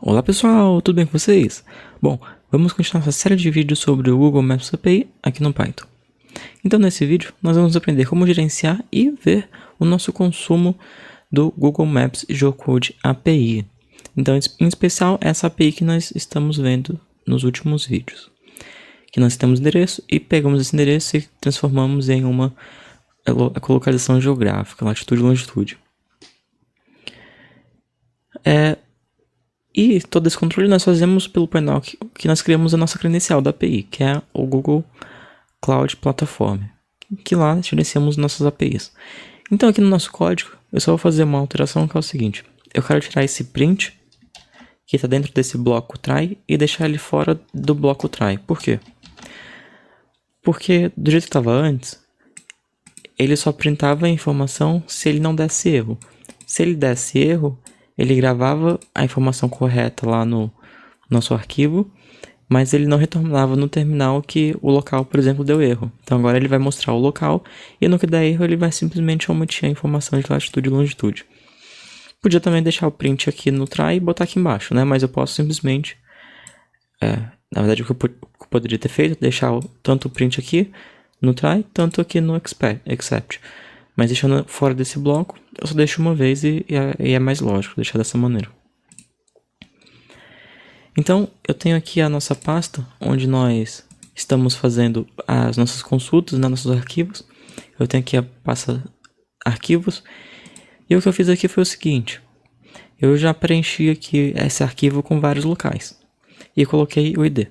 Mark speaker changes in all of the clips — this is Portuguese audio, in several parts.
Speaker 1: Olá pessoal, tudo bem com vocês? Bom, vamos continuar essa série de vídeos sobre o Google Maps API aqui no Python. Então nesse vídeo nós vamos aprender como gerenciar e ver o nosso consumo do Google Maps Geocode API. Então em especial essa API que nós estamos vendo nos últimos vídeos. Que nós temos endereço e pegamos esse endereço e transformamos em uma localização geográfica, latitude e longitude. E todo esse controle nós fazemos pelo painel que nós criamos a nossa credencial da API, que é o Google Cloud Platform, que lá gerenciamos nossas APIs. Então aqui no nosso código, eu só vou fazer uma alteração que é o seguinte. Eu quero tirar esse print, que está dentro desse bloco try, e deixar ele fora do bloco try. Por quê? Porque do jeito que estava antes, ele só printava a informação se ele não desse erro. Se ele desse erro, ele gravava a informação correta lá no nosso arquivo, mas ele não retornava no terminal que o local, por exemplo, deu erro. Então agora ele vai mostrar o local e no que der erro ele vai simplesmente omitir a informação de latitude e longitude. Podia também deixar o print aqui no try e botar aqui embaixo, né? Mas eu posso simplesmente, na verdade o que eu poderia ter feito, deixar tanto o print aqui no try, tanto aqui no except. Mas deixando fora desse bloco, eu só deixo uma vez e é mais lógico deixar dessa maneira. Então, eu tenho aqui a nossa pasta, onde nós estamos fazendo as nossas consultas, nossos arquivos. Eu tenho aqui a pasta arquivos. E o que eu fiz aqui foi o seguinte. Eu já preenchi aqui esse arquivo com vários locais. E coloquei o ID.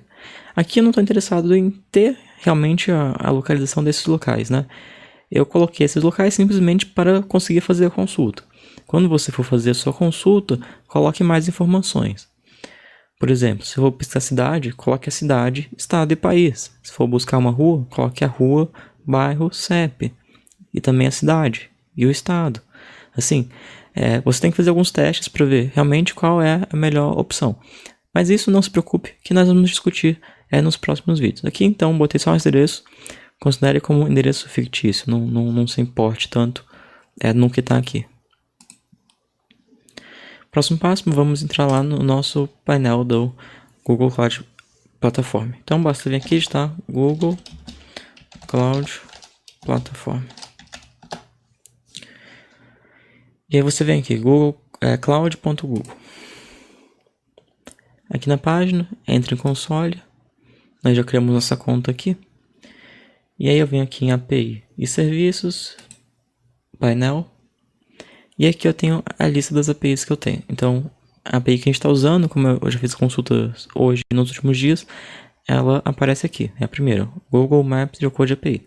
Speaker 1: Aqui eu não estou interessado em ter realmente a localização desses locais, né? Eu coloquei esses locais simplesmente para conseguir fazer a consulta. Quando você for fazer a sua consulta, coloque mais informações. Por exemplo, se eu for pesquisar cidade, coloque a cidade, estado e país. Se for buscar uma rua, coloque a rua, bairro, CEP. E também a cidade e o estado. Assim, você tem que fazer alguns testes para ver realmente qual é a melhor opção. Mas isso não se preocupe, que nós vamos discutir nos próximos vídeos. Aqui então, botei só o endereço. Considere como endereço fictício, não se importe tanto no que está aqui. Próximo passo, vamos entrar lá no nosso painel do Google Cloud Platform. Então basta vir aqui digitar Google Cloud Platform. E aí você vem aqui, cloud.google. Aqui na página, entre em console. Nós já criamos nossa conta aqui. E aí eu venho aqui em API e serviços, painel, e aqui eu tenho a lista das APIs que eu tenho. Então, a API que a gente está usando, como eu já fiz consultas hoje e nos últimos dias, ela aparece aqui, é a primeira, Google Maps Geocode API.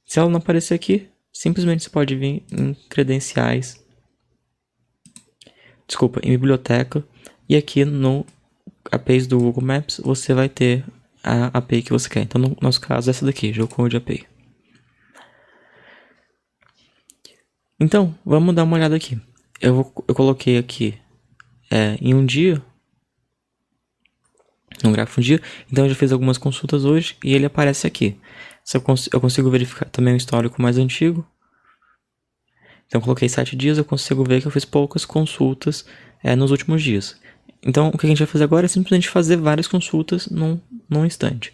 Speaker 1: Se ela não aparecer aqui, simplesmente você pode vir em credenciais, em biblioteca, e aqui no APIs do Google Maps você vai ter a API que você quer. Então, no nosso caso, essa daqui, Geocode API. Então, vamos dar uma olhada aqui. Eu coloquei aqui em um dia, no gráfico um dia. Então, eu já fiz algumas consultas hoje e ele aparece aqui. Eu consigo verificar também o histórico mais antigo. Então, eu coloquei 7 dias, eu consigo ver que eu fiz poucas consultas nos últimos dias. Então, o que a gente vai fazer agora é simplesmente fazer várias consultas num instante.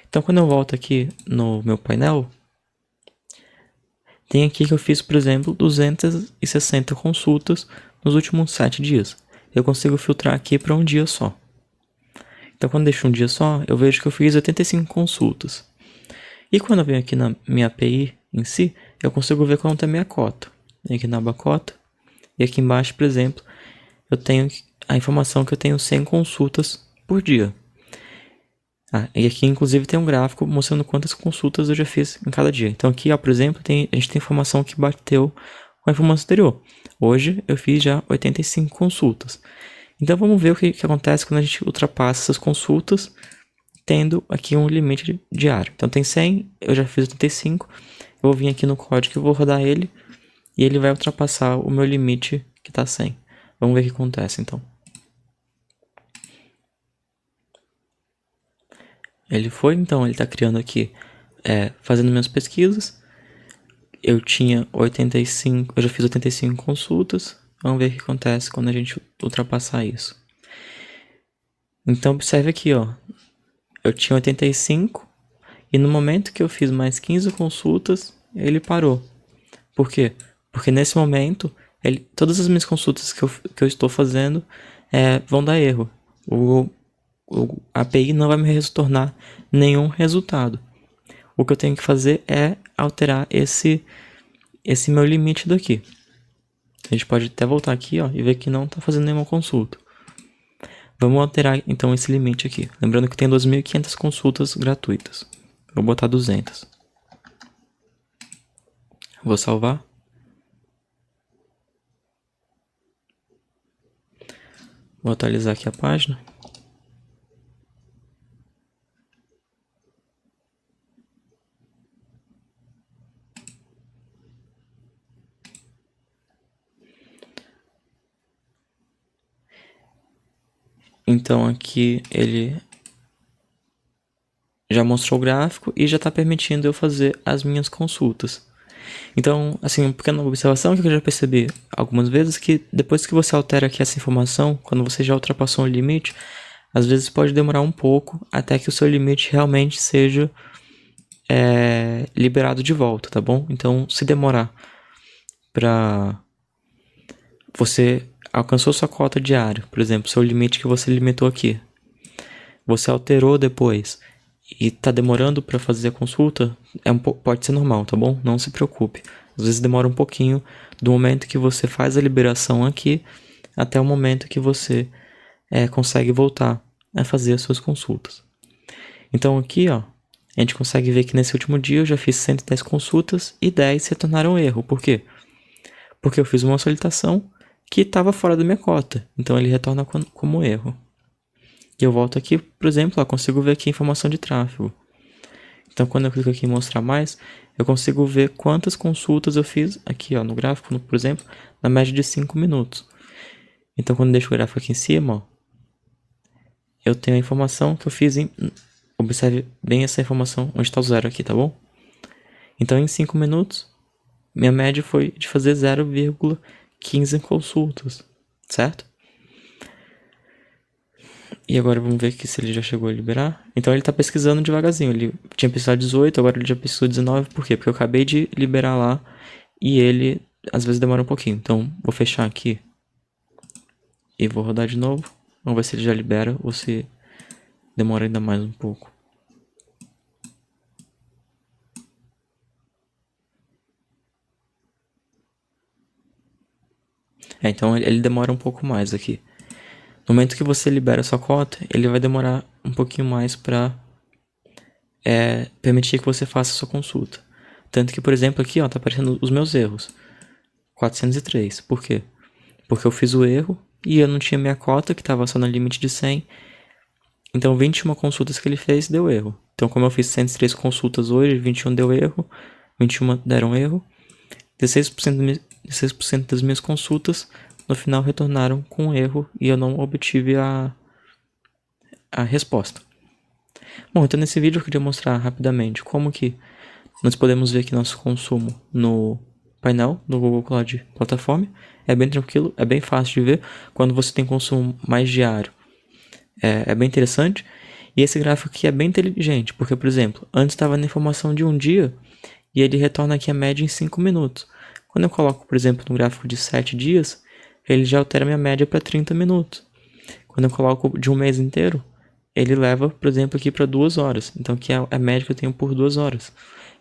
Speaker 1: Então, quando eu volto aqui no meu painel, tem aqui que eu fiz, por exemplo, 260 consultas nos últimos 7 dias. Eu consigo filtrar aqui para um dia só. Então, quando eu deixo um dia só, eu vejo que eu fiz 85 consultas. E quando eu venho aqui na minha API em si, eu consigo ver quanto é a minha cota. Vem aqui na aba cota. E aqui embaixo, por exemplo, eu tenho a informação que eu tenho 100 consultas por dia. E aqui inclusive tem um gráfico mostrando quantas consultas eu já fiz em cada dia. Então aqui, por exemplo, a gente tem informação que bateu com a informação anterior. Hoje eu fiz já 85 consultas. Então vamos ver o que acontece quando a gente ultrapassa essas consultas, tendo aqui um limite diário. Então tem 100, eu já fiz 85. Eu vou vir aqui no código e vou rodar ele. E ele vai ultrapassar o meu limite que está 100. Vamos ver o que acontece então. Ele está criando aqui, fazendo minhas pesquisas. Eu já fiz 85 consultas, Vamos ver o que acontece quando a gente ultrapassar isso. Então observe aqui, ó. Eu tinha 85 e no momento que eu fiz mais 15 consultas, ele parou. Por quê? Porque nesse momento, todas as minhas consultas que eu estou fazendo vão dar erro. A API não vai me retornar nenhum resultado. O que eu tenho que fazer é alterar esse meu limite daqui. A gente pode até voltar aqui, ó, e ver que não está fazendo nenhuma consulta. Vamos alterar então esse limite aqui. Lembrando que tem 2.500 consultas gratuitas. Vou botar 200. Vou salvar. Vou atualizar aqui a página. Então aqui ele já mostrou o gráfico e já está permitindo eu fazer as minhas consultas. Então, assim, uma pequena observação que eu já percebi algumas vezes, que depois que você altera aqui essa informação, quando você já ultrapassou o limite, às vezes pode demorar um pouco até que o seu limite realmente seja liberado de volta, tá bom? Então, se demorar para você alcançou sua cota diária, por exemplo, seu limite que você limitou aqui, você alterou depois e tá demorando para fazer a consulta, pode ser normal, tá bom? Não se preocupe. Às vezes demora um pouquinho do momento que você faz a liberação aqui até o momento que você consegue voltar a fazer as suas consultas. Então aqui, ó, a gente consegue ver que nesse último dia eu já fiz 110 consultas e 10 se tornaram erro. Por quê? Porque eu fiz uma solicitação que estava fora da minha cota. Então ele retorna como erro. E eu volto aqui, por exemplo, ó, consigo ver aqui informação de tráfego. Então quando eu clico aqui em mostrar mais, eu consigo ver quantas consultas eu fiz aqui, ó, no gráfico, por exemplo, na média de 5 minutos. Então quando eu deixo o gráfico aqui em cima, ó, eu tenho a informação que eu fiz em... Observe bem essa informação onde está o zero aqui, tá bom? Então em 5 minutos, minha média foi de fazer 0,15 consultas, certo? E agora vamos ver aqui se ele já chegou a liberar. Então ele está pesquisando devagarzinho. Ele tinha pesquisado 18, agora ele já pesquisou 19. Por quê? Porque eu acabei de liberar lá e ele às vezes demora um pouquinho. Então vou fechar aqui e vou rodar de novo. Vamos ver se ele já libera ou se demora ainda mais um pouco. Então ele demora um pouco mais aqui. No momento que você libera a sua cota, ele vai demorar um pouquinho mais para permitir que você faça a sua consulta. Tanto que, por exemplo, aqui ó, tá aparecendo os meus erros. 403. Por quê? Porque eu fiz o erro e eu não tinha minha cota, que estava só no limite de 100. Então 21 consultas que ele fez deu erro. Então como eu fiz 103 consultas hoje, 21 deu erro, 21 deram erro. 16% das minhas consultas no final retornaram com erro e eu não obtive a resposta. Bom, então nesse vídeo eu queria mostrar rapidamente como que nós podemos ver aqui nosso consumo no painel do Google Cloud Platform. É bem tranquilo, é bem fácil de ver quando você tem consumo mais diário. É bem interessante. E esse gráfico aqui é bem inteligente, porque, por exemplo, antes estava na informação de um dia e ele retorna aqui a média em 5 minutos. Quando eu coloco, por exemplo, no gráfico de 7 dias, ele já altera minha média para 30 minutos. Quando eu coloco de um mês inteiro, ele leva, por exemplo, aqui para 2 horas. Então aqui é a média que eu tenho por 2 horas.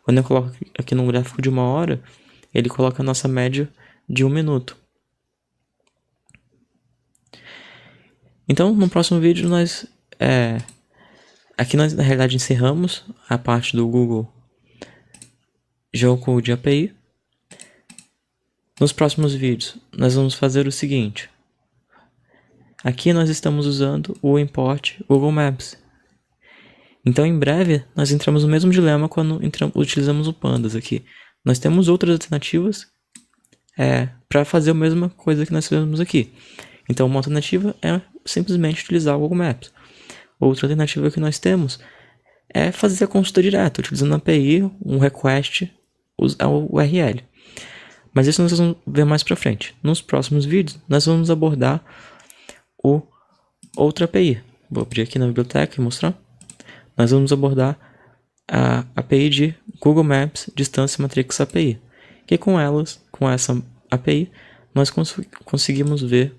Speaker 1: Quando eu coloco aqui no gráfico de 1 hora, ele coloca a nossa média de 1 minuto. Então, no próximo vídeo, aqui nós, na realidade, encerramos a parte do Google Geocode API. Nos próximos vídeos, nós vamos fazer o seguinte. Aqui nós estamos usando o import Google Maps. Então, em breve, nós entramos no mesmo dilema quando utilizamos o Pandas aqui. Nós temos outras alternativas para fazer a mesma coisa que nós fizemos aqui. Então, uma alternativa é simplesmente utilizar o Google Maps. Outra alternativa que nós temos é fazer a consulta direta, utilizando a API, um request ao URL. Mas isso nós vamos ver mais pra frente. Nos próximos vídeos, nós vamos abordar outra API. Vou abrir aqui na biblioteca e mostrar. Nós vamos abordar a API de Google Maps Distância Matrix API. Que com essa API, nós conseguimos ver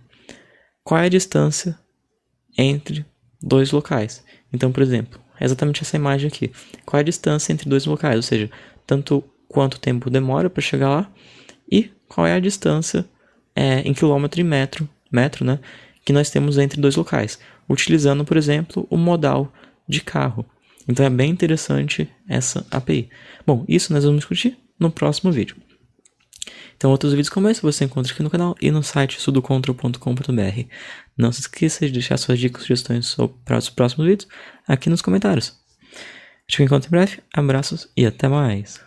Speaker 1: qual é a distância entre dois locais. Então, por exemplo, é exatamente essa imagem aqui. Qual é a distância entre dois locais? Ou seja, tanto quanto tempo demora para chegar lá e qual é a distância em quilômetro e metro, né, que nós temos entre dois locais, utilizando, por exemplo, o modal de carro. Então é bem interessante essa API. Bom, isso nós vamos discutir no próximo vídeo. Então outros vídeos como esse você encontra aqui no canal e no site sudocontrol.com.br. Não se esqueça de deixar suas dicas e sugestões para os próximos vídeos aqui nos comentários. A gente se encontra em breve, abraços e até mais!